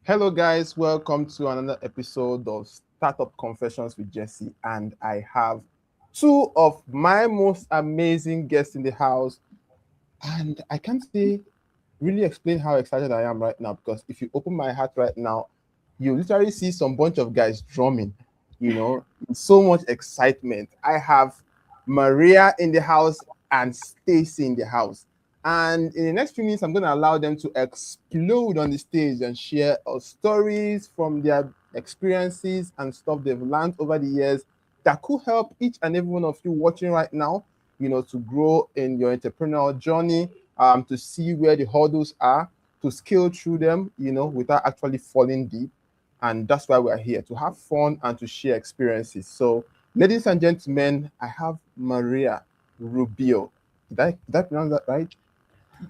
Hello, guys. Welcome to another episode of Startup Confessions with Jesse. And I have two of my most amazing guests in the house. And I can't say, really explain how excited I am right now because if you open my heart right now, you literally see some bunch of guys drumming, so much excitement. I have Maria in the house and Stacey in the house. And in the next few minutes, I'm going to allow them to explode on the stage and share stories from their experiences and stuff they've learned over the years that could help each and every one of you watching right now, to grow in your entrepreneurial journey, to see where the hurdles are, to scale through them, without actually falling deep. And that's why we're here, to have fun and to share experiences. So, ladies and gentlemen, I have Maria Rubio. Did I pronounce that right?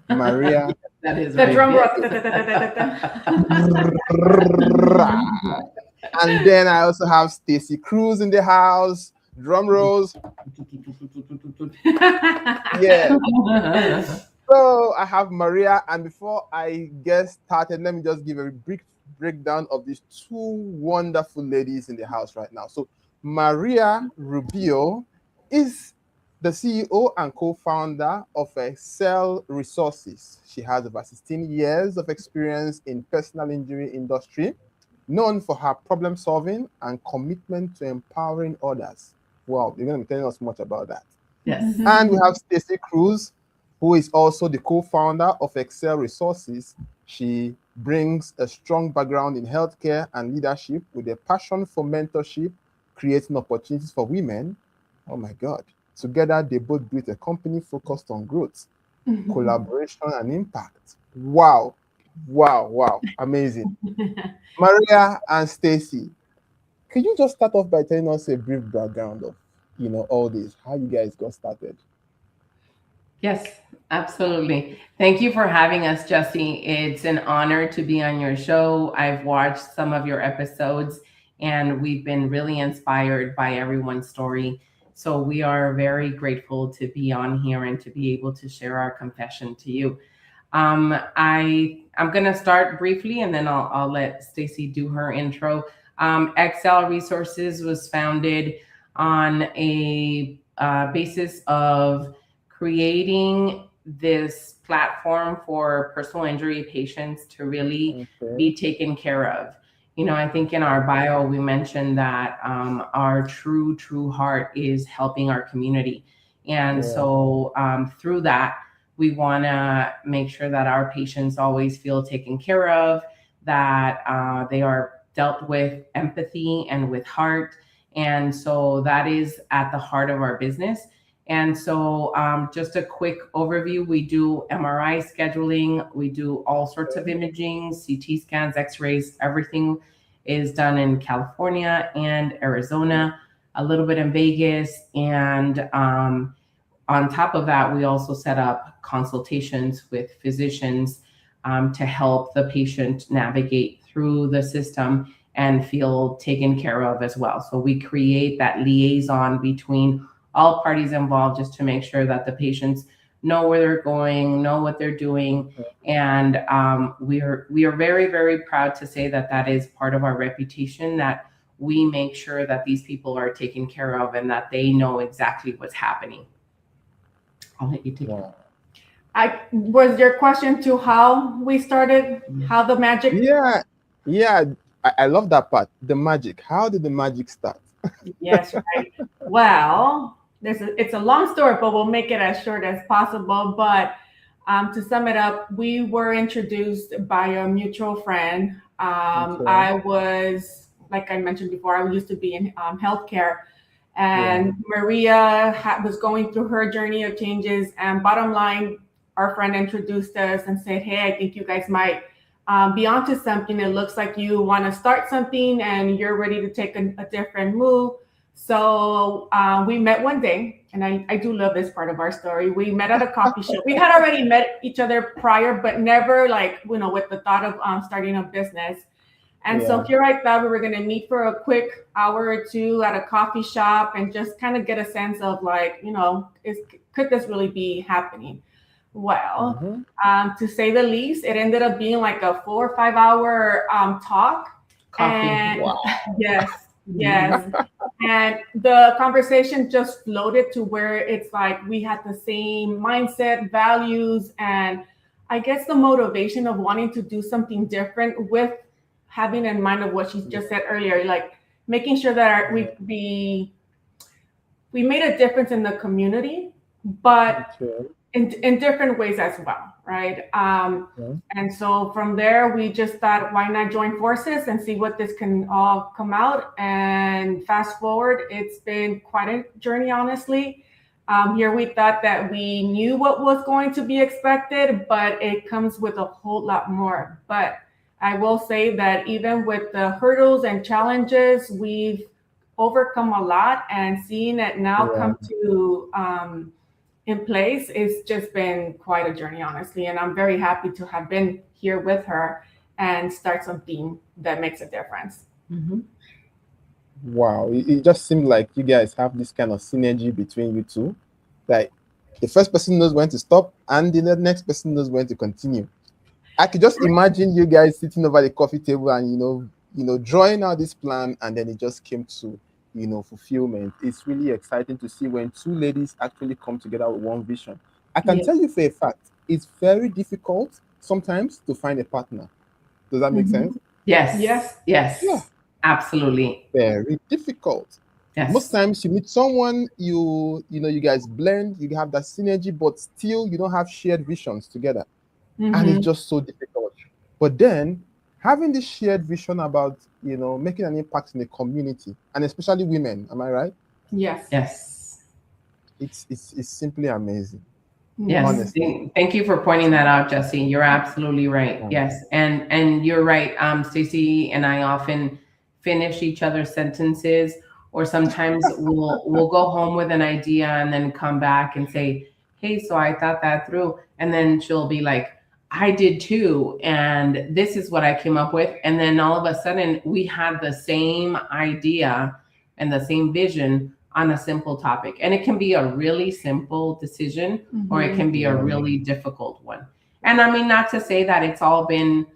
Maria. That is The right. drum roll. And then I also have Stacey Cruz in the house. Drum rolls. Yeah. So I have Maria, and before I get started, let me just give a brief breakdown of these two wonderful ladies in the house right now. So Maria Rubio is the CEO and co-founder of Xcel Resources. She has over 16 years of experience in personal injury industry, known for her problem solving and commitment to empowering others. Wow, you're going to be telling us much about that. Yes. And we have Stacey Cruz, who is also the co-founder of Xcel Resources. She brings a strong background in healthcare and leadership with a passion for mentorship, creating opportunities for women. Oh my God. Together, they both built a company focused on growth, collaboration, and impact. Wow. Wow. Wow. Amazing. Maria and Stacey, could you just start off by telling us a brief background of, all this, how you guys got started? Yes, absolutely. Thank you for having us, Jesse. It's an honor to be on your show. I've watched some of your episodes and we've been really inspired by everyone's story. So we are very grateful to be on here and to be able to share our confession to you. I'm gonna start briefly and then I'll let Stacey do her intro. Xcel Resources was founded on a basis of creating this platform for personal injury patients to really Okay. be taken care of. I think in our bio we mentioned that our true heart is helping our community, and Yeah. so through that we want to make sure that our patients always feel taken care of, that they are dealt with empathy and with heart, and so that is at the heart of our business. And so, just a quick overview, we do MRI scheduling, we do all sorts of imaging, CT scans, x-rays, everything is done in California and Arizona, a little bit in Vegas. And on top of that, we also set up consultations with physicians to help the patient navigate through the system and feel taken care of as well. So we create that liaison between all parties involved just to make sure that the patients know where they're going, know what they're doing. And we are very, very proud to say that that is part of our reputation, that we make sure that these people are taken care of and that they know exactly what's happening. I'll let you take it. Wow. Was your question to how we started, how the magic? Yeah. Yeah. I love that part. The magic. How did the magic start? Yes, right. Well, it's a long story, but we'll make it as short as possible. But to sum it up, we were introduced by a mutual friend. Okay. I was, like I mentioned before, I used to be in healthcare, and Maria was going through her journey of changes. And bottom line, our friend introduced us and said, "Hey, I think you guys might be onto something. It looks like you want to start something and you're ready to take a different move." So we met one day, and I do love this part of our story. We met at a coffee shop. We had already met each other prior, but never with the thought of starting a business. And so here I thought we were going to meet for a quick hour or two at a coffee shop and just kind of get a sense of could this really be happening? well. Mm-hmm. To say the least, it ended up being like a 4 or 5 hour talk. Coffee. And Wow. yes, yes. And the conversation just floated to where it's like we had the same mindset, values, and I guess the motivation of wanting to do something different with having in mind of what she just said earlier, like making sure that we made a difference in the community, but Okay. in different ways as well, right? Yeah. And so from there, we just thought, why not join forces and see what this can all come out? And fast forward, it's been quite a journey, honestly. Here we thought that we knew what was going to be expected, but it comes with a whole lot more. But I will say that even with the hurdles and challenges, we've overcome a lot, and seeing it now Yeah. come to in place, it's just been quite a journey, honestly. And I'm very happy to have been here with her and start something that makes a difference. Mm-hmm. Wow. It just seemed like you guys have this kind of synergy between you two. Like the first person knows when to stop, and the next person knows when to continue. I could just imagine you guys sitting over the coffee table and drawing out this plan, and then it just came to fulfillment. It's really exciting to see when two ladies actually come together with one vision. I can Yeah. tell you for a fact, it's very difficult sometimes to find a partner. Does that make sense? Yes. Yes. Yes. Yeah. Absolutely. Very difficult. Yes. Most times you meet someone, you guys blend, you have that synergy, but still you don't have shared visions together. And it's just so difficult. But then having this shared vision about making an impact in the community, and especially women, am I right? Yes. Yes. It's simply amazing. Yes. Honestly. Thank you for pointing that out, Jesse. You're absolutely right. Yeah. Yes. And you're right. Stacey and I often finish each other's sentences, or sometimes we'll go home with an idea and then come back and say, hey, so I thought that through. And then she'll be like, I did too. And this is what I came up with. And then all of a sudden we had the same idea and the same vision on a simple topic. And it can be a really simple decision, or it can be a really difficult one. And I mean, not to say that it's all been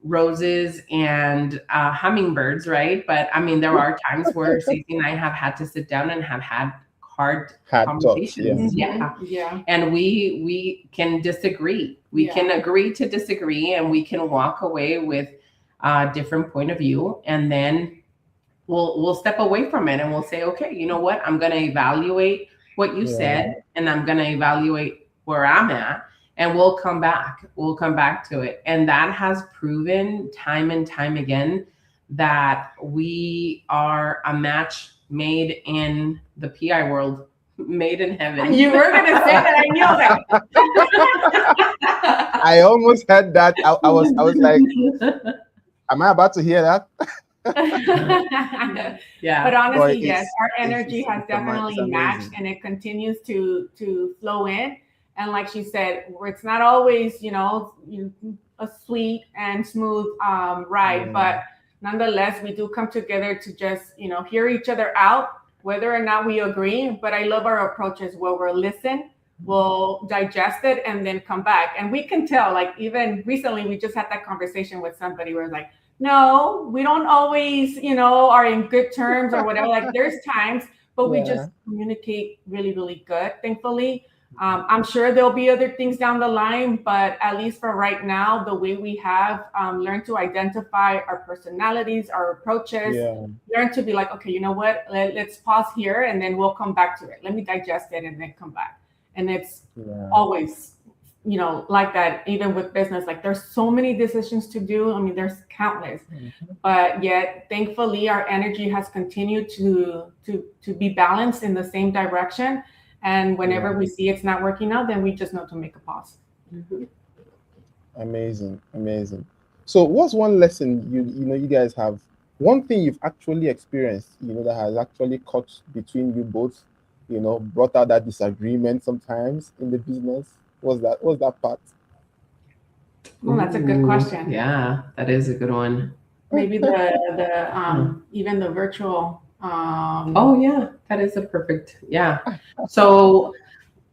roses and hummingbirds, right? But I mean, there are times where Stacey and I have had to sit down and have had hard conversations. Talks, Yeah. And we can disagree. We can agree to disagree, and we can walk away with a different point of view. And then we'll step away from it and we'll say, okay, you know what? I'm going to evaluate what you said, and I'm going to evaluate where I'm at, and we'll come back. We'll come back to it. And that has proven time and time again that we are a match made in the PI world, made in heaven. You were going to say that. I knew that. I almost had that. I was like, am I about to hear that? Yeah. But honestly, yes, our energy has definitely matched, and it continues to flow in. And like she said, it's not always, a sweet and smooth ride, but nonetheless, we do come together to just, hear each other out, whether or not we agree. But I love our approaches where we'll listen, we'll digest it, and then come back. And we can tell, like even recently, we just had that conversation with somebody where like, no, we don't always, are in good terms or whatever. Like there's times, but we just communicate really, really good, thankfully. I'm sure there'll be other things down the line, but at least for right now, the way we have learned to identify our personalities, our approaches, learn to be like, okay, you know what, let's pause here and then we'll come back to it. Let me digest it and then come back. And it's always, like that, even with business, like there's so many decisions to do. I mean, there's countless, but yet thankfully our energy has continued to be balanced in the same direction. And whenever we see it's not working out, then we just know to make a pause. Amazing. So what's one lesson you guys have, one thing you've actually experienced, that has actually cut between you both, brought out that disagreement sometimes in the business? What's that part? Well, that's a good question. Yeah, that is a good one. Maybe the even the virtual. Oh yeah, that is a perfect. Yeah. So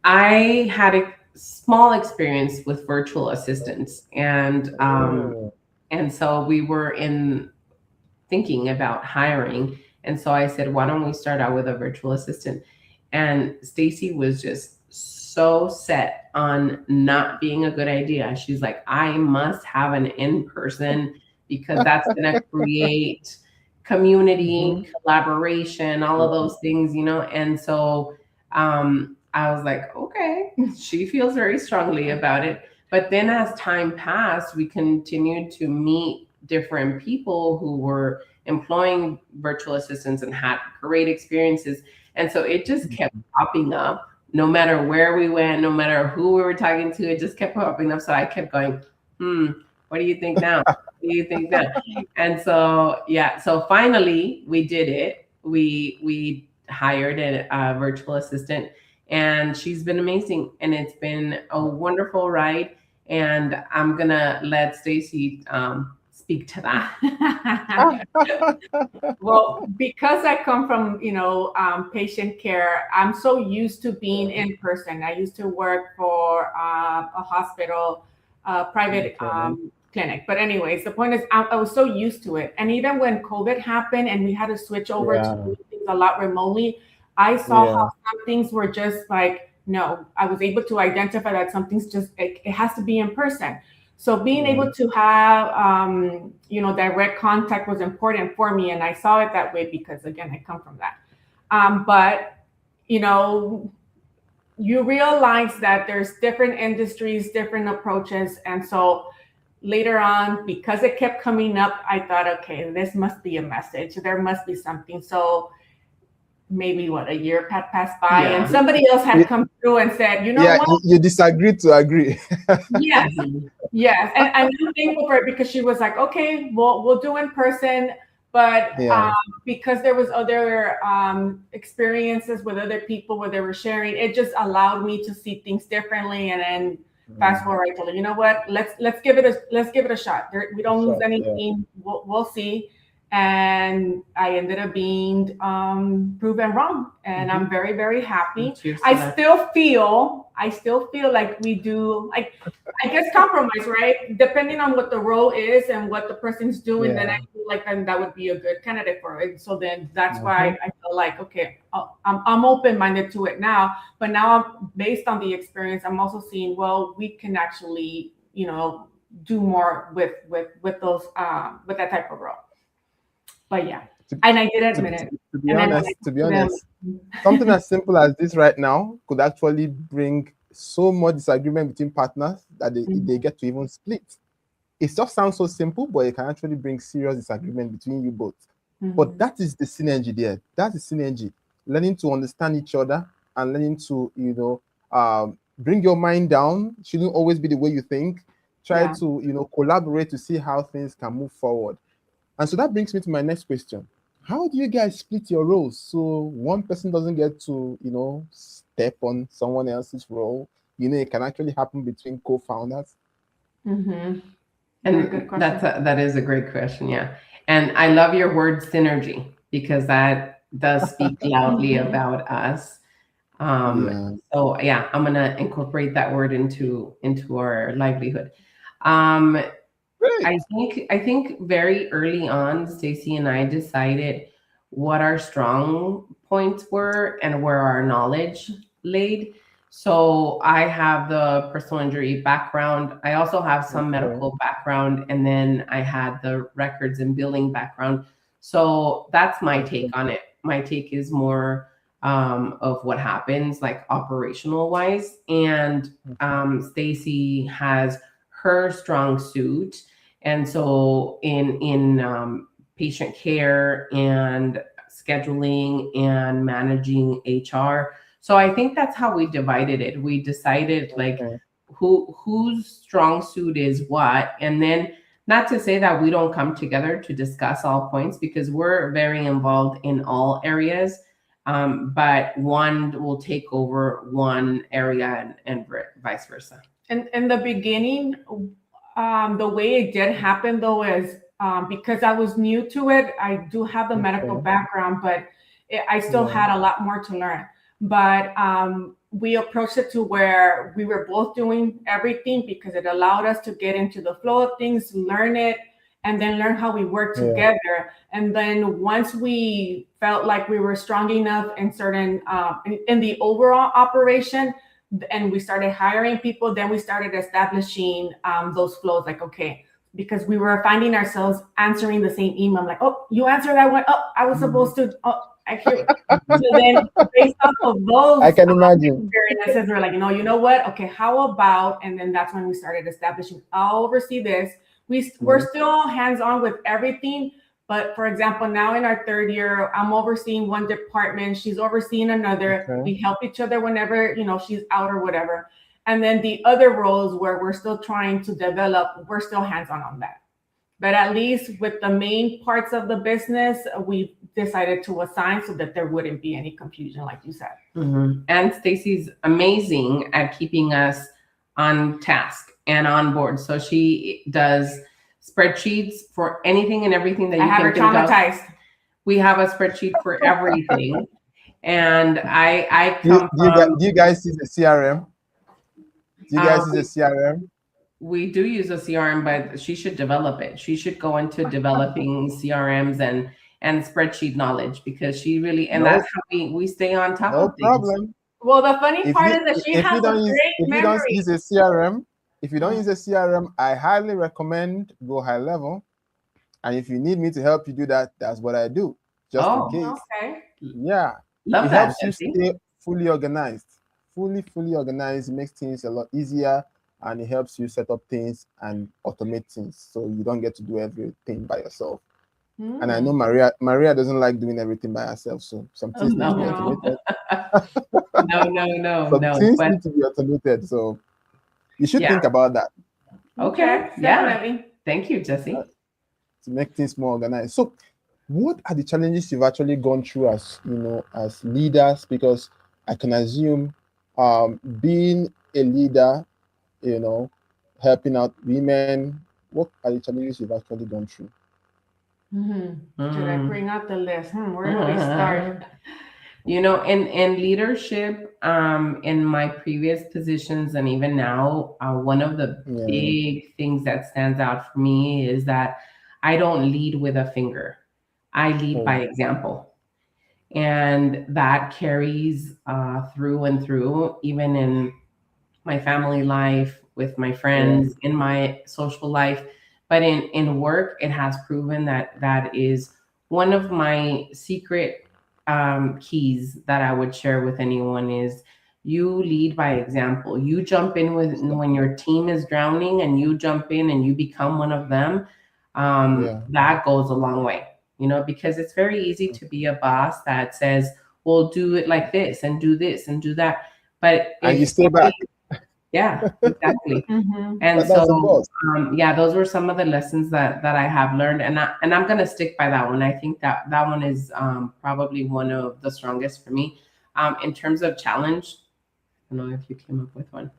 I had small experience with virtual assistants, Oh. and so we were thinking about hiring. And so I said, why don't we start out with a virtual assistant? And Stacey was just so set on not being a good idea. She's like, I must have an in-person because that's going to create community, Mhm. collaboration, all of those things, And so I was like, okay, she feels very strongly about it. But then as time passed, we continued to meet different people who were employing virtual assistants and had great experiences. And so it just kept popping up no matter where we went, no matter who we were talking to, it just kept popping up. So I kept going, what do you think now? What do you think now? And so, yeah, so finally we did it. We hired a virtual assistant, and she's been amazing. And it's been a wonderful ride. And I'm going to let Stacey speak to that. Well, because I come from, patient care, I'm so used to being in person. I used to work for a hospital, private clinic. But anyways, the point is I was so used to it. And even when COVID happened and we had to switch over to doing things a lot remotely, I saw how some things were just like, no, I was able to identify that something's just, it has to be in person. So being able to have, direct contact was important for me. And I saw it that way because, again, I come from that. But, you realize that there's different industries, different approaches. And so later on, because it kept coming up, I thought, okay, this must be a message. There must be something. So maybe a year had passed by, and somebody else had come through and said, what? You disagree to agree. Yes. Yes. And I'm thankful for it because she was like, okay, we'll do in person. But because there was other experiences with other people where they were sharing, it just allowed me to see things differently. And then fast forward, I told her, you know what, let's give it a shot. We don't lose anything. We'll see. And I ended up being proven wrong, and I'm very, very happy. I still feel like we do, like, I guess, compromise, right? Depending on what the role is and what the person's doing, then I feel like that would be a good candidate for it. So then that's why I feel like, okay, I'm open-minded to it now. But now, based on the experience, I'm also seeing, well, we can actually, do more with those with that type of role. But yeah, and I did admit it. To be honest, something as simple as this right now could actually bring so much disagreement between partners that they get to even split. It just sounds so simple, but it can actually bring serious disagreement between you both. But that is the synergy there. That's the synergy. Learning to understand each other and learning to, bring your mind down. Shouldn't always be the way you think. Try to, collaborate to see how things can move forward. And so that brings me to my next question. How do you guys split your roles so one person doesn't get to, step on someone else's role? It can actually happen between co-founders. And that is a great question, yeah. And I love your word synergy because that does speak loudly about us. So yeah, I'm gonna incorporate that word into our livelihood. I think very early on, Stacey and I decided what our strong points were and where our knowledge laid. So I have the personal injury background. I also have some medical background, and then I had the records and billing background. So that's my take on it. My take is more of what happens, like operational wise. And Stacey has her strong suit. And so in patient care and scheduling and managing HR. So I think that's how we divided it. We decided whose strong suit is what. And then not to say that we don't come together to discuss all points, because we're very involved in all areas. But one will take over one area and vice versa. And in the beginning, the way it did happen, though, is because I was new to it. I do have the medical background, but I still had a lot more to learn. but we approached it to where we were both doing everything because it allowed us to get into the flow of things, learn it, and then learn how we work together. And then once we felt like we were strong enough in certain in the overall operation, and we started hiring people, then we started establishing those flows. Like, okay, because we were finding ourselves answering the same email, like, oh, you answered that one. Oh, I was supposed to. Oh, I hear. So then, based off of those, I can imagine experiences, we're like, you know what? Okay, how about? And then that's when we started establishing. I'll oversee this. We're still hands-on with everything, but for example, now in our third year, I'm overseeing one department, she's overseeing another. Okay. We help each other whenever she's out or whatever. And then the other roles where we're still trying to develop, we're still hands-on on that. But at least with the main parts of the business, we decided to assign so that there wouldn't be any confusion, like you said. And Stacey's amazing at keeping us on task and on board. So she does spreadsheets for anything and everything that you can think of. I have her traumatized. We have a spreadsheet for everything. And I come from... Do you guys use a CRM? Do you guys use a CRM? We do use a CRM, but she should develop it. She should go into developing CRMs and spreadsheet knowledge, because she really, and that's how we stay on top of things. No problem. Well, the funny part is that she has a great memory. If you don't use a CRM, I highly recommend go high level. And if you need me to help you do that, that's what I do. Just in case. Okay. Yeah. Love that. Helps you stay fully organized. Fully organized. It makes things a lot easier, and it helps you set up things and automate things, so you don't get to do everything by yourself. And I know Maria doesn't like doing everything by herself, so some things need to be automated. No. Things need to be automated, so you should think about that. Okay, definitely. Thank you, Jesse. To make things more organized. So, what are the challenges you've actually gone through as as leaders? Because I can assume, being a leader, helping out women, what are the challenges you've actually gone through? Should I bring out the list? Where do we start? In leadership, in my previous positions and even now, one of the big things that stands out for me is that I don't lead with a finger. I lead by example. And that carries through and through, even in my family life, with my friends, in my social life. But in work, it has proven that is one of my secret keys that I would share with anyone is you lead by example. You jump in when your team is drowning, and you jump in and you become one of them. That goes a long way, because it's very easy to be a boss that says, well, do it like this and do this and do that. But you stay back. Yeah, exactly. And so, those were some of the lessons that I have learned, and I'm gonna stick by that one. I think that one is probably one of the strongest for me. In terms of challenge, I don't know if you came up with one.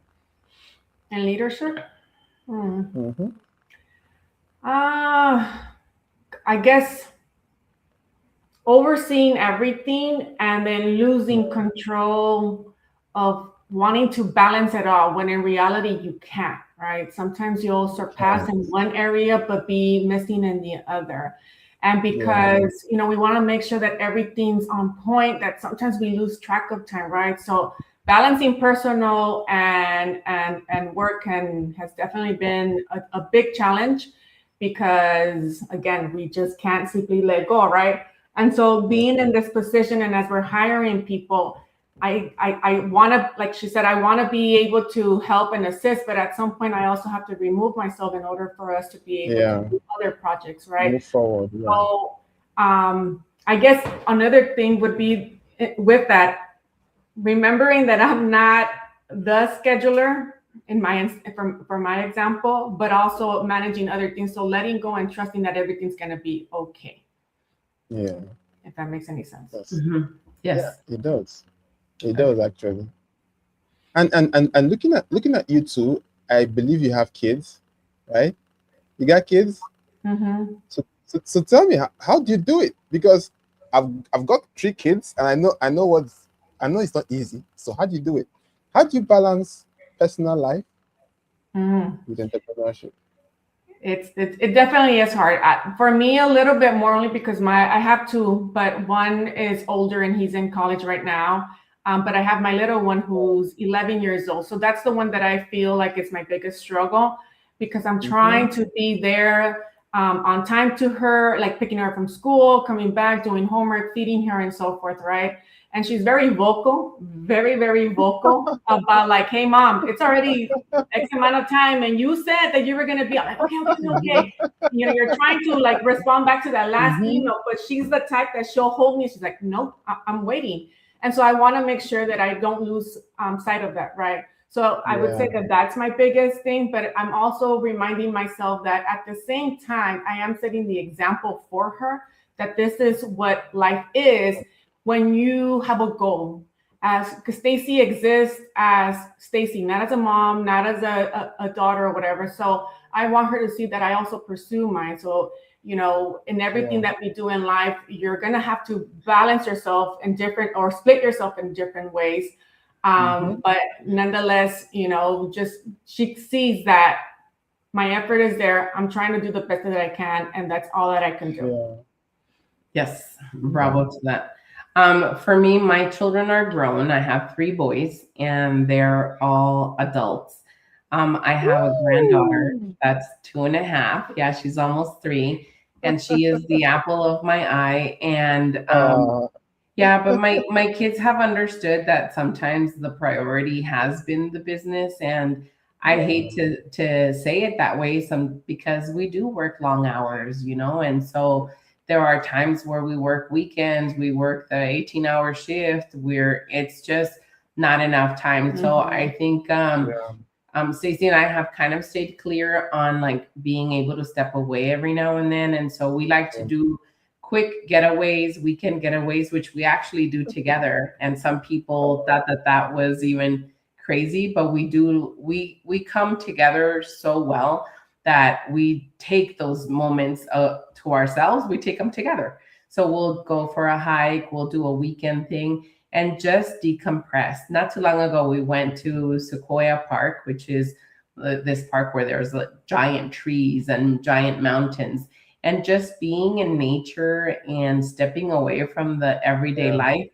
And leadership. I guess overseeing everything and then losing control of wanting to balance it all, when in reality you can't, right? Sometimes you'll surpass in one area but be missing in the other. And because we want to make sure that everything's on point, that sometimes we lose track of time, right? So balancing personal and work has definitely been a big challenge, because again, we just can't simply let go, right? And so being in this position, and as we're hiring people, I want to, like she said, I want to be able to help and assist, but at some point I also have to remove myself in order for us to be able to do other projects, right? Move forward. So I guess another thing would be with that, remembering that I'm not the scheduler for my example, but also managing other things. So letting go and trusting that everything's going to be okay. Yeah. If that makes any sense. Yes. Yeah, it does. It does, actually. And looking at you two, I believe you have kids, right? You got kids? So tell me, how do you do it? Because I've got 3 kids, and I know what I know it's not easy. So how do you do it? How do you balance personal life with entrepreneurship? It definitely is hard. For me, a little bit more only because I have two, but one is older and he's in college right now. But I have my little one who's 11 years old. So that's the one that I feel like is my biggest struggle because I'm trying to be there on time to her, like picking her up from school, coming back, doing homework, feeding her, and so forth, right? And she's very vocal, very, very vocal about like, hey, mom, it's already X amount of time. And you said that you were going to be I'm like, okay. You know, you're trying to like respond back to that last email, but she's the type that she'll hold me. She's like, nope, I'm waiting. And so I want to make sure that I don't lose sight of that, right? So I would say that that's my biggest thing, but I'm also reminding myself that at the same time, I am setting the example for her that this is what life is when you have a goal. Because Stacey exists as Stacey, not as a mom, not as a daughter or whatever. So I want her to see that I also pursue mine. So, you know, in everything that we do in life, you're going to have to balance yourself in different or split yourself in different ways. But nonetheless, you know, just she sees that my effort is there. I'm trying to do the best that I can, and that's all that I can do. Yes, bravo to that. For me, my children are grown. I have 3 boys, and they're all adults. I have a granddaughter that's 2.5. Yeah, she's almost 3, and she is the apple of my eye. And yeah, but my kids have understood that sometimes the priority has been the business, and I hate to say it that way, because we do work long hours, you know, and so there are times where we work weekends, we work the 18-hour shift, where it's just not enough time. So I think Stacey and I have kind of stayed clear on like being able to step away every now and then, and so we like to do quick getaways, weekend getaways, which we actually do together. And some people thought that was even crazy, but we come together so well that we take those moments to ourselves, we take them together. So we'll go for a hike, we'll do a weekend thing and just decompress. Not too long ago, we went to Sequoia Park, which is this park where there's giant trees and giant mountains. And just being in nature and stepping away from the everyday life,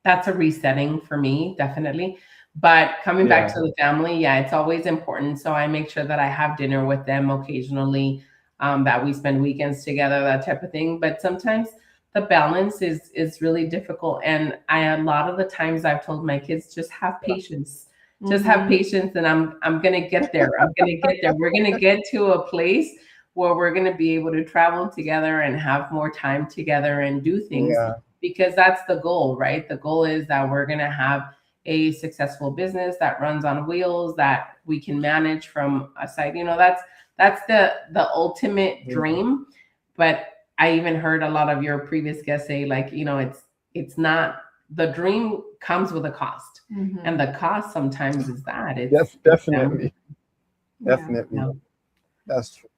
that's a resetting for me, definitely. But coming back to the family, it's always important. So I make sure that I have dinner with them occasionally, that we spend weekends together, that type of thing. But sometimes the balance is really difficult. And a lot of the times I've told my kids, just have patience. Just have patience, and I'm gonna get there. I'm gonna get there. We're gonna get to a place where we're going to be able to travel together and have more time together and do things, because that's the goal, right? The goal is that we're going to have a successful business that runs on wheels, that we can manage from a side. You know, that's the ultimate dream. But I even heard a lot of your previous guests say, like, you know, it's not, the dream comes with a cost, and the cost sometimes is that. Yes, definitely. That's true.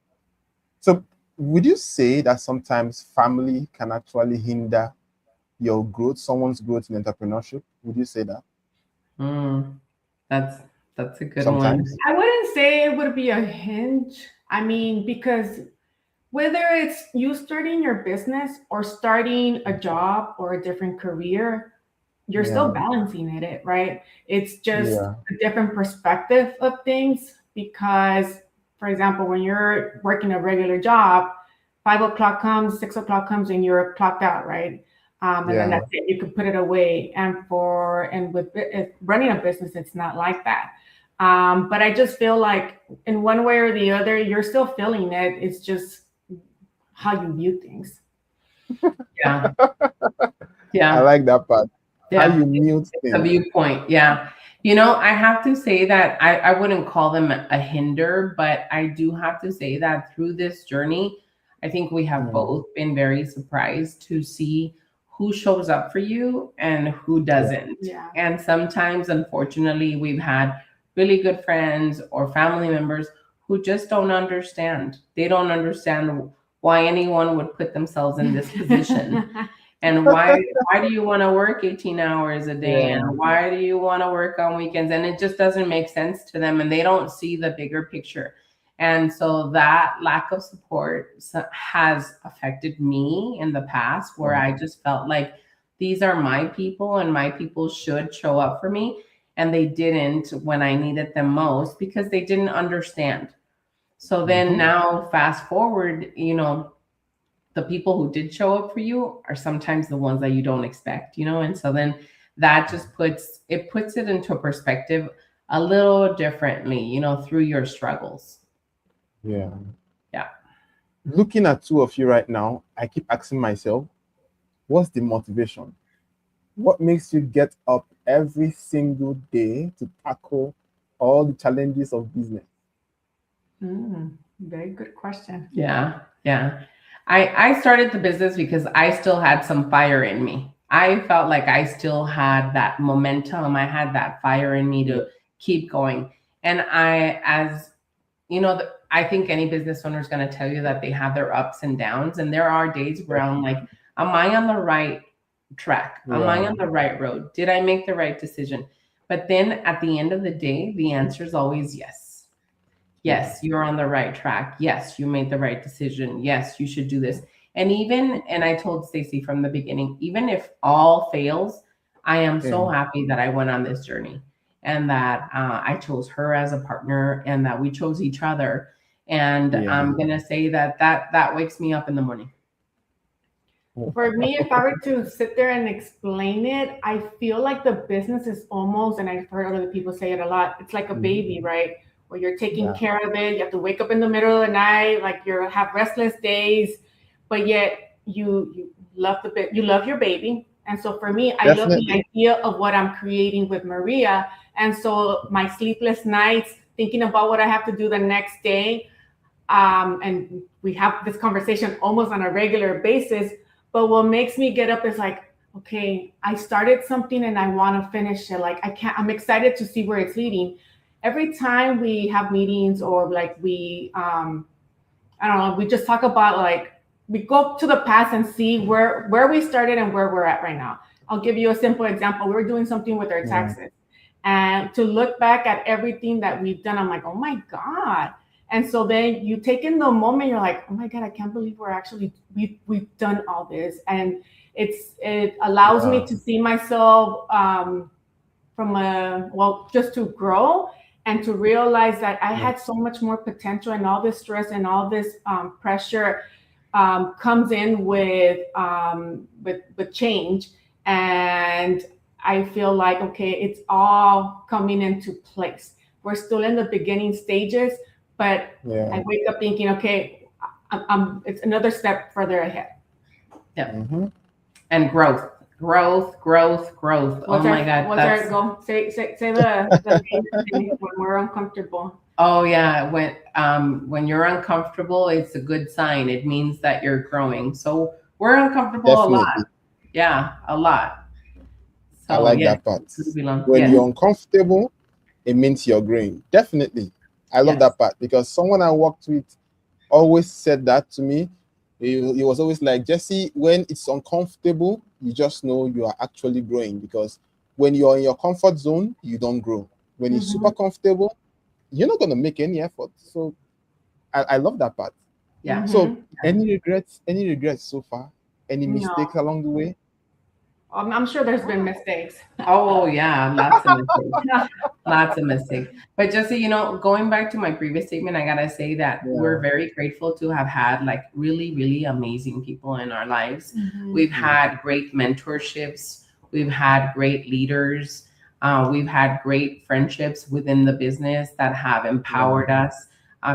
So would you say that sometimes family can actually hinder your growth, someone's growth in entrepreneurship? Would you say that? That's a good one. I wouldn't say it would be a hinge. I mean, because whether it's you starting your business or starting a job or a different career, you're still balancing it, right? It's just a different perspective of things, because for example, when you're working a regular job, 5 o'clock comes, 6 o'clock comes, and you're clocked out, right? And then that's it. You can put it away. And with running a business, it's not like that. But I just feel like in one way or the other, you're still feeling it. It's just how you view things. Yeah. I like that part. How you view things. A viewpoint. Yeah. You know, I have to say that I wouldn't call them a hinder, but I do have to say that through this journey, I think we have both been very surprised to see who shows up for you and who doesn't. And sometimes, unfortunately, we've had really good friends or family members who just don't understand. They don't understand why anyone would put themselves in this position. And why do you want to work 18 hours a day? Yeah. And why do you want to work on weekends? And it just doesn't make sense to them, and they don't see the bigger picture. And so that lack of support has affected me in the past, where I just felt like these are my people and my people should show up for me. And they didn't when I needed them most because they didn't understand. So then now fast forward, the people who did show up for you are sometimes the ones that you don't expect, and so then that just puts it into perspective a little differently, through your struggles. Yeah. Yeah. Looking at two of you right now, I keep asking myself, what's the motivation? What makes you get up every single day to tackle all the challenges of business? Very good question. Yeah. I started the business because I still had some fire in me. I felt like I still had that momentum. I had that fire in me to keep going. And I think any business owner is going to tell you that they have their ups and downs. And there are days where I'm like, am I on the right track? Am I on the right road? Did I make the right decision? But then at the end of the day, the answer is always yes. Yes, you're on the right track. Yes, you made the right decision. Yes, you should do this. And I told Stacey from the beginning, even if all fails, I am so happy that I went on this journey and that I chose her as a partner and that we chose each other. And I'm going to say that wakes me up in the morning. For me, if I were to sit there and explain it, I feel like the business is almost, and I've heard other people say it a lot, it's like a baby, right? Where you're taking care of it. You have to wake up in the middle of the night, like you have restless days, but yet you love you love your baby. And so for me, I love the idea of what I'm creating with Maria. And so my sleepless nights, thinking about what I have to do the next day, and we have this conversation almost on a regular basis. But what makes me get up is like, okay, I started something and I want to finish it. Like I'm excited to see where it's leading. Every time we have meetings or like we, I don't know, we just talk about like, we go to the past and see where we started and where we're at right now. I'll give you a simple example. We were doing something with our taxes and to look back at everything that we've done, I'm like, oh my God. And so then you take in the moment, you're like, oh my God, I can't believe we've done all this. And it allows me to see myself just to grow and to realize that I had so much more potential, and all this stress and all this pressure comes in with change. And I feel like, okay, it's all coming into place. We're still in the beginning stages, but I wake up thinking, okay, it's another step further ahead. Yeah. And growth. Oh my God. What's our goal? Say the when we're uncomfortable. Oh yeah. When you're uncomfortable, it's a good sign. It means that you're growing. So we're uncomfortable a lot. Yeah, a lot. So, I like that part. When you're uncomfortable, it means you're growing. Definitely. I love that part, because someone I worked with always said that to me. He was always like, Jesse, when it's uncomfortable, you just know you are actually growing, because when you're in your comfort zone, you don't grow. When it's super comfortable, you're not going to make any effort. So I love that part. Yeah. So any regrets so far? Any mistakes along the way? I'm sure there's been mistakes. Oh yeah, lots of mistakes. But Jesse, going back to my previous statement, I gotta say that we're very grateful to have had like really, really amazing people in our lives. We've had great mentorships. We've had great leaders. We've had great friendships within the business that have empowered us.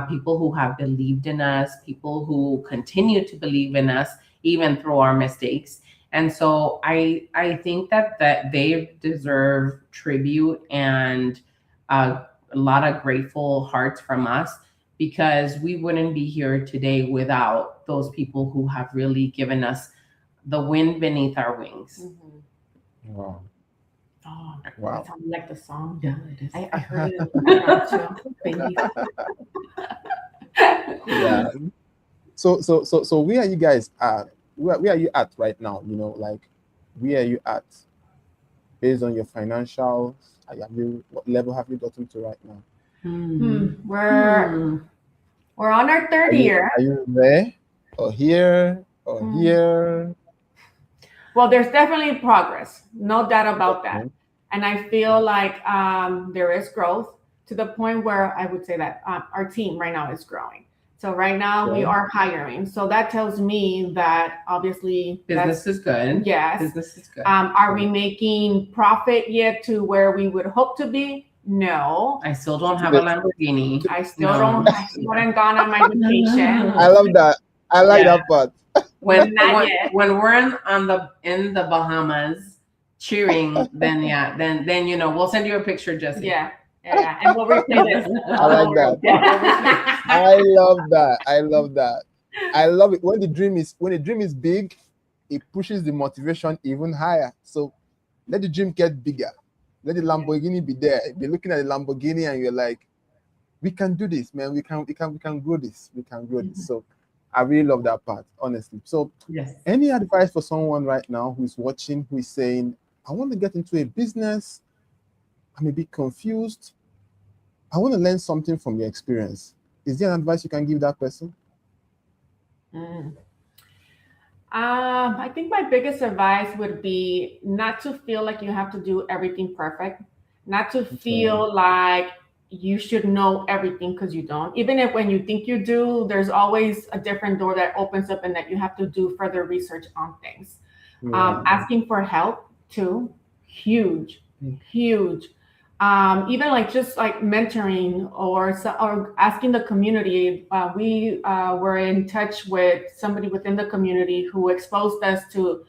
People who have believed in us. People who continue to believe in us even through our mistakes. And so I think that they deserve tribute and a lot of grateful hearts from us, because we wouldn't be here today without those people who have really given us the wind beneath our wings. Wow. Oh, wow. That sounds like the song. Yeah, it is. I heard it in the background too. Yeah. So where are you guys at? where are you at right now? Like where are you at based on your financials? What level have you gotten to right now? We're on our third year. Are you there or here or here? Well, there's definitely progress, no doubt about that. And I feel like there is growth to the point where I would say that our team right now is growing. So right now we are hiring. So that tells me that obviously business is good. Yes. Business is good. Are we making profit yet to where we would hope to be? No. I still don't have a Lamborghini. I still haven't gone on my vacation. I love that. I like that part. When we're in the Bahamas cheering, then we'll send you a picture, Jesse. Yeah, and we'll replay this. I like that. I love that. I love it when the dream is big, it pushes the motivation even higher. So let the dream get bigger. Let the Lamborghini be there. Be looking at the Lamborghini and you're like, we can do this, man. We can grow this. We can grow this. So I really love that part, honestly. So any advice for someone right now who is watching, who is saying, I want to get into a business, I'm a bit confused, I want to learn something from your experience. Is there an advice you can give that person? I think my biggest advice would be not to feel like you have to do everything perfect, not to feel like you should know everything, because you don't. Even if when you think you do, there's always a different door that opens up and that you have to do further research on things. Asking for help too, huge. Even like just like mentoring or asking the community. We were in touch with somebody within the community who exposed us to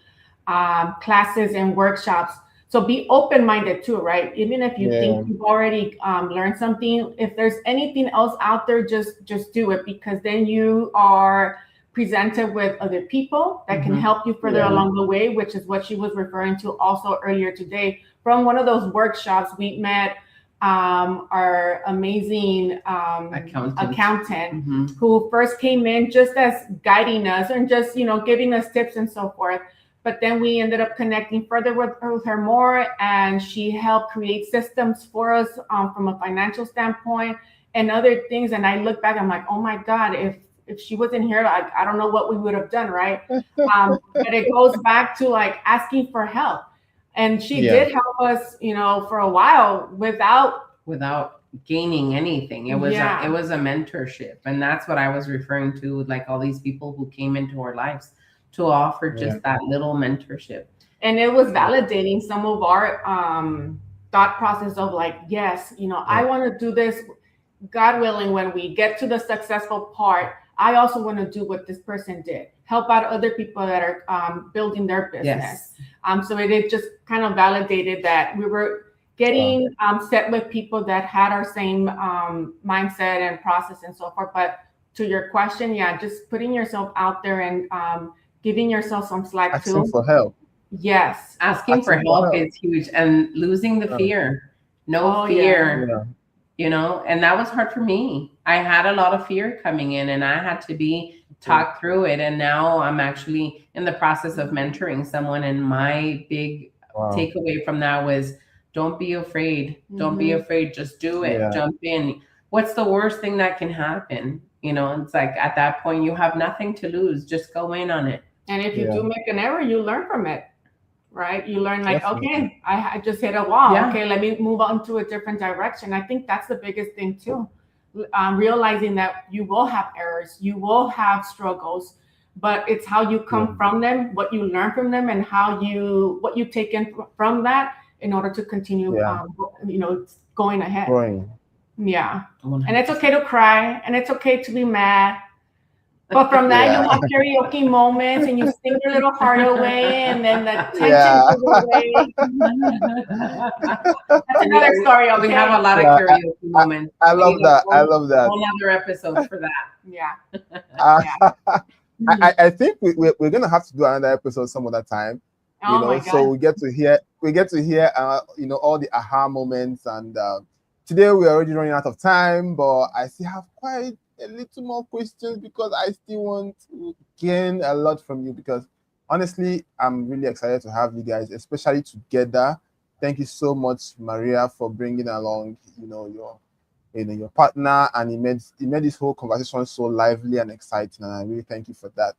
classes and workshops. So be open-minded too, right? Even if you think you've already learned something, if there's anything else out there, just do it, because then you are presented with other people that can help you further along the way, which is what she was referring to also earlier today. From one of those workshops, we met our amazing accountant who first came in just as guiding us and just, giving us tips and so forth. But then we ended up connecting further with her more, and she helped create systems for us from a financial standpoint and other things. And I look back, I'm like, oh my God, if she wasn't here, I don't know what we would have done, right? But it goes back to like asking for help. And she did help us, for a while without gaining anything. It was a mentorship. And that's what I was referring to with like all these people who came into our lives to offer just that little mentorship. And it was validating some of our thought process of like, yes, I want to do this. God willing, when we get to the successful part, I also want to do what this person did, help out other people that are building their business. So it just kind of validated that we were getting set with people that had our same mindset and process and so forth. But to your question, just putting yourself out there and giving yourself some slack asking too. for help. Yes. Asking for help is huge, and losing the fear. Fear. And that was hard for me. I had a lot of fear coming in, and I had to be talked through it. And now I'm actually in the process of mentoring someone. And my big takeaway from that was, don't be afraid. Don't be afraid. Just do it. Jump in. What's the worst thing that can happen? It's like at that point, you have nothing to lose. Just go in on it. And if you do make an error, you learn from it. Right? You learn like, okay, I just hit a wall. Okay, let me move on to a different direction. I think that's the biggest thing too. Realizing that you will have errors, you will have struggles, but it's how you come from them, what you learn from them, and what you take in from that in order to continue, going ahead. Growing. Yeah. And it's okay to cry, and it's okay to be mad. But from that, you have karaoke moments, and you sing your little heart away, and then the tension goes away. That's another story. Okay? We have a lot of karaoke moments. I love that. I love that. Whole other episode for that. Yeah. I think we're gonna have to do another episode some other time. My God. So we get to hear all the aha moments, and today we're already running out of time, but I still have quite a little more questions because I still want to gain a lot from you, because honestly, I'm really excited to have you guys, especially together. Thank you so much, Maria, for bringing along, your partner, and it made this whole conversation so lively and exciting, and I really thank you for that.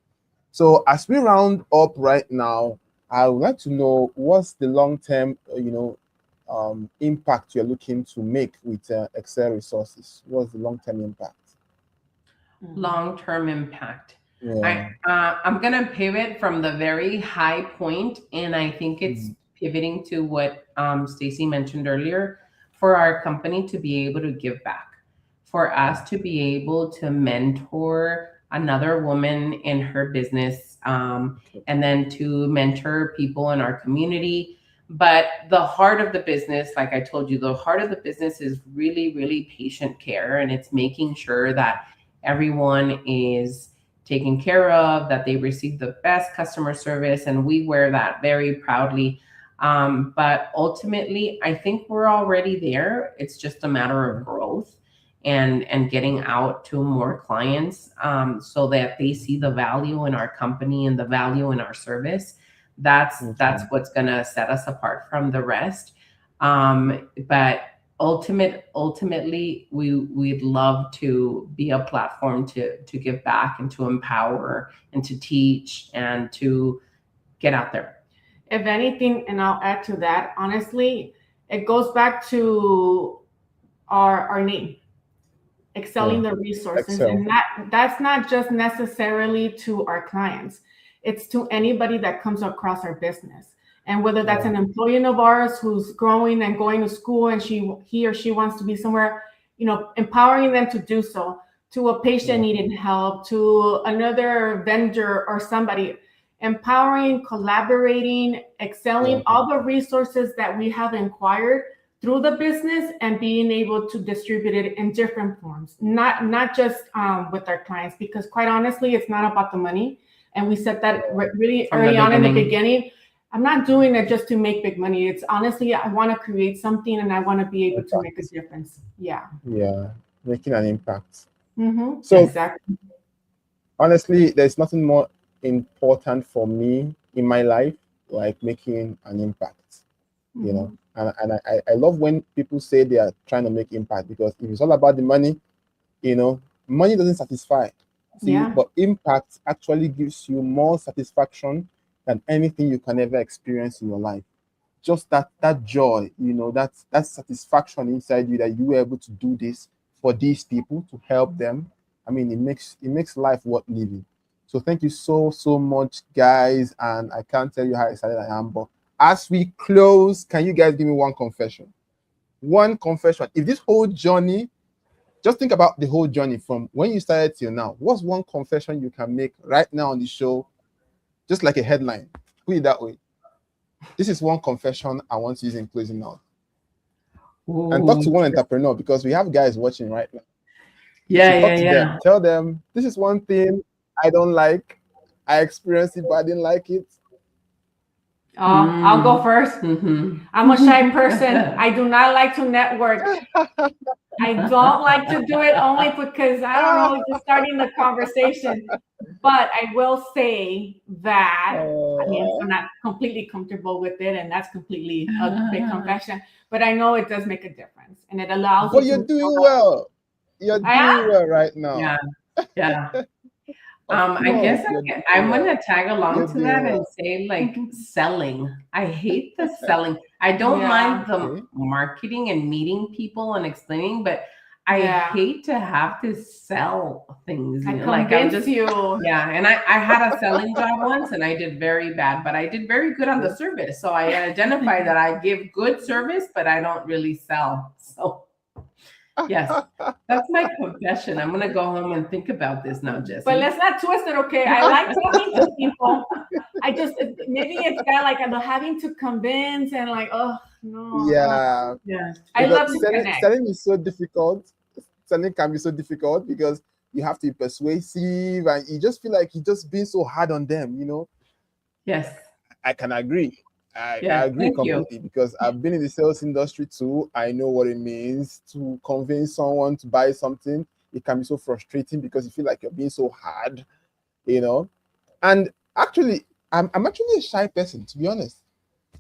So as we round up right now, I would like to know what's the long-term, impact you're looking to make with Excel Resources. What's the long-term impact? Long-term impact. Yeah. I'm gonna pivot from the very high point, and I think it's pivoting to what Stacey mentioned earlier, for our company to be able to give back, for us to be able to mentor another woman in her business, and then to mentor people in our community. But the heart of the business, like I told you, the heart of the business is really, really patient care, and it's making sure that everyone is taken care of, that they receive the best customer service, and we wear that very proudly. But ultimately, I think we're already there. It's just a matter of growth and getting out to more clients, so that they see the value in our company and the value in our service. That's what's gonna set us apart from the rest. But ultimately, we'd love to be a platform to give back and to empower and to teach and to get out there. If anything, and I'll add to that, honestly, it goes back to our name, excelling the resources. Excel. And that's not just necessarily to our clients. It's to anybody that comes across our business. And whether that's an employee of ours who's growing and going to school and he or she wants to be somewhere, empowering them to do so, to a patient needing help, to another vendor or somebody, empowering, collaborating, excelling all the resources that we have acquired through the business and being able to distribute it in different forms, not just with our clients, because quite honestly, it's not about the money. And we said that really early on in the beginning. I'm not doing it just to make big money. It's honestly, I want to create something and I want to be able to make a difference. Yeah. Yeah. Making an impact. Mm-hmm. So exactly. Honestly, there's nothing more important for me in my life like making an impact. And I love when people say they are trying to make impact, because if it's all about the money, money doesn't satisfy. But impact actually gives you more satisfaction than anything you can ever experience in your life. Just that joy, that satisfaction inside you that you were able to do this for these people, to help them. I mean, it makes life worth living. So thank you so much, guys, and I can't tell you how excited I am. But as we close, can you guys give me one confession? One confession. If this whole journey, just think about the whole journey from when you started till now. What's one confession you can make right now on the show? Just like a headline. Put it that way. This is one confession I want to use in closing now. And talk to one entrepreneur, because we have guys watching right now. Yeah, so talk to them. Tell them, this is one thing I don't like. I experienced it, but I didn't like it. I'll go first. I'm a shy person. I do not like to network. I don't like to do it only because I don't know, just starting the conversation. But I will say that, I'm not completely comfortable with it, and that's completely a big confession. But I know it does make a difference, and it allows. But you're doing well. You're doing well right now. Yeah. I guess I'm going to tag along to that and say, like, selling. I hate the selling. I don't mind the marketing and meeting people and explaining, but I hate to have to sell things. Like I'm just and I had a selling job once and I did very bad, but I did very good on the service. So I identified that I give good service, but I don't really sell. So yes, that's my confession. I'm gonna go home and think about this now, Jesse. But let's not twist it, okay? I like talking to people. Maybe it's got like the having to convince and like, oh no. Yeah. I love to connect. Selling is so difficult. Selling can be so difficult because you have to be persuasive, and you just feel like you're just being so hard on them. Yes, I can agree. I agree completely, because I've been in the sales industry too. I know what it means to convince someone to buy something. It can be so frustrating because you feel like you're being so hard, And actually, I'm actually a shy person, to be honest,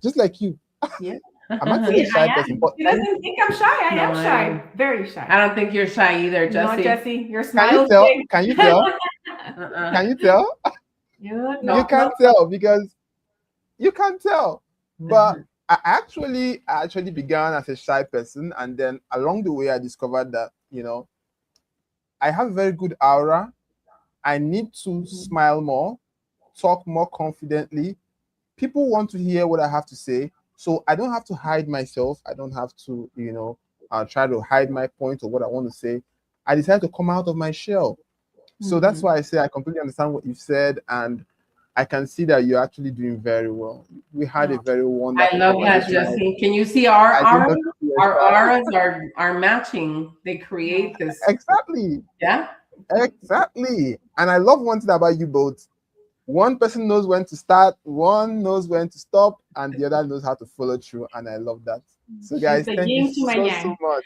just like you. Yeah. I'm actually a I shy person, am. but She doesn't think I'm shy. I No, am I shy. don't. Very shy. I don't think you're shy either, No, Jesse. Jesse, your can you smile's tell? big. Can you tell? Uh-uh. Can you tell? You You no, No. can't tell because you can't tell. But Mhm. I actually began as a shy person, and then along the way, I discovered that I have a very good aura. I need to Mhm. smile more, talk more confidently. People want to hear what I have to say, so I don't have to hide myself. I don't have to, try to hide my point or what I want to say. I decided to come out of my shell. So that's Mhm. why I say I completely understand what you said, and I can see that you're actually doing very well. We had a no. very I wonderful love that, conversation. Jesse. Can you see our I didn't aura? know you were Our shy. auras are matching. They create this. Exactly, Yeah. exactly. And I love one thing about you both. One person knows when to start, one knows when to stop, and the other knows how to follow through. And I love that. So, She's guys, the thank you yin to my so yang. much.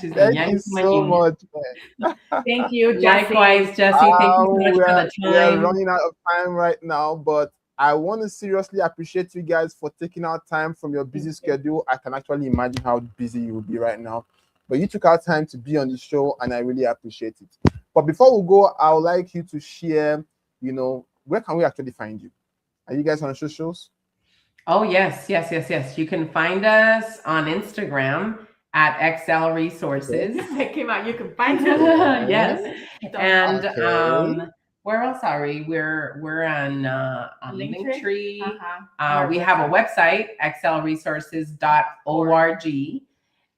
She's the Thank yang you to my so yin. much, man. Thank you, Likewise, Jesse. Jesse. Thank you so much for we're the we're time. running out of time right now, but I want to seriously appreciate you guys for taking out time from your busy Thank you. schedule. I can actually imagine how busy you will be right now, but you took out time to be on the show, and I really appreciate it. But before we go, I would like you to share, where can we actually find you? Are you guys on socials? Oh, yes, yes, yes, yes. You can find us on Instagram at Xcel Okay. Resources. That came out. You can find us. Yes. Okay. And Okay. where else are we? We're on Linktree. Linktree. Uh-huh. On our We have a website. website, xcelresources.org.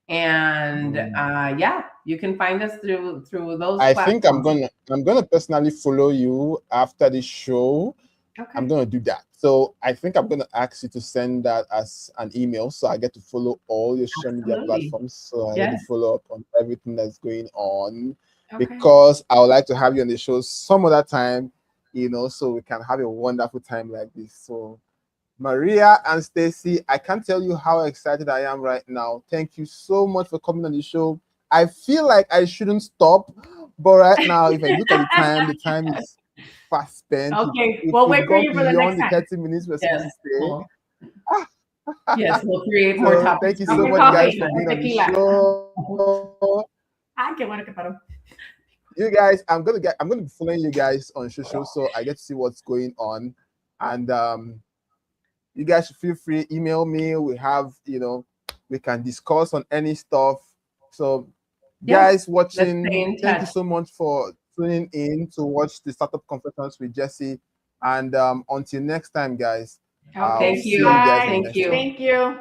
And Mm. yeah, you can find us through those I think I'm platforms. gonna personally follow you after the show. Okay. I'm gonna do that. So I think I'm gonna ask you to send that as an email, so I get to follow all your social media Absolutely. platforms. So I get to Yes. follow up on everything that's going on, Okay. because I would like to have you on the show some other time, so we can have a wonderful time like this. So Maria and Stacey, I can't tell you how excited I am right now. Thank you so much for coming on the show. I feel like I shouldn't stop, but right now, if I look at the time is fast spent. Okay. We've, We'll we've wait for gone you for the next beyond the time. 30 minutes we're supposed Yes. to stay. Well, yes, we'll create more So topics thank you for so With you. much, guys, coffee for or being on the tequila. show. Ah, qué bueno que paró. You guys, I'm gonna be following you guys on social, so I get to see what's going on. And you guys should feel free, email me. We can discuss on any stuff. So Yes. guys Let's stay watching, in thank you touch. so much for tuning in to watch the Startup Conference with Jesse. And until next time, guys, I'll Okay. Thank see you. you guys in the Bye. Thank next you. one. Thank you.